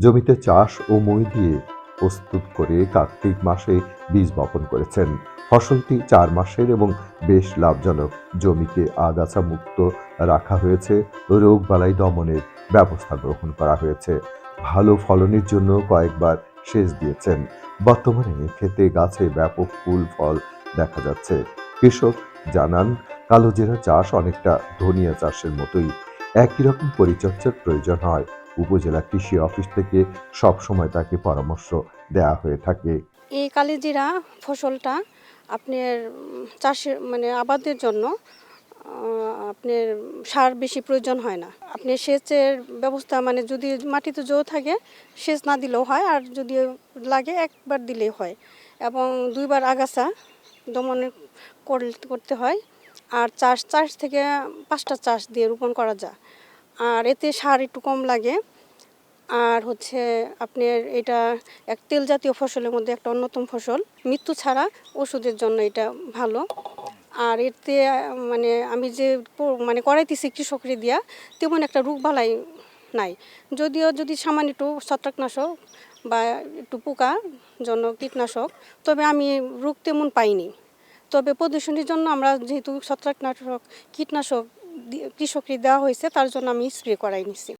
জমিতে চাষ ও মই দিয়ে প্রস্তুত করে কার্তিক মাসে বীজ বপন করেছেন। ফসলটি 4 মাসের এবং বেশ লাভজনক। জমিকে আগাছা মুক্ত রাখা হয়েছে, রোগবালাই দমনের ব্যবস্থা গ্রহণ করা হয়েছে। ভালো ফলনের জন্য কয়েকবার সেচ দিয়েছেন। বর্তমানে ক্ষেতে গাছে ব্যাপক ফুল ফল দেখা যাচ্ছে। কৃষক জানান, কালোজিরা চাষ অনেকটা ধনিয়া চাষের মতোই, একই রকম পরিচর্যার প্রয়োজন হয়। উপজেলা কৃষি অফিস থেকে সবসময় তাকে পরামর্শ দেয়া হয়ে থাকে। এই কালিজিরা ফসলটা আপনার চাষের আবাদের জন্য আপনার সার বেশি প্রয়োজন হয় না। আপনি সেচের ব্যবস্থা যদি মাটিতে জো থাকে সেচ না দিলেও হয়, আর যদি লাগে একবার দিলেই হয়, এবং 2বার আগাছা দমন করতে হয়। আর চাষ থেকে 5টা চাষ দিয়ে রোপণ করা যায়, আর এতে সার একটু কম লাগে। আর হচ্ছে আপনার এটা এক তেল জাতীয় ফসলের মধ্যে একটা অন্যতম ফসল, মৃত্যু ছাড়া ওষুধের জন্য এটা ভালো। আর এতে আমি যে করাইতেছি কৃষকরে দিয়া, তেমন একটা রোগবালাই নাই। যদিও যদি সামান্য একটু ছত্রাকনাশক বা একটু পোকার জন্য কীটনাশক, তবে আমি রোগ তেমন পাইনি। তবে প্রদূষণের জন্য আমরা যেহেতু ছত্রাকনাশক কীটনাশক কৃষককে দেওয়া হয়েছে, তার জন্য আমি স্প্রে করাই নিছি।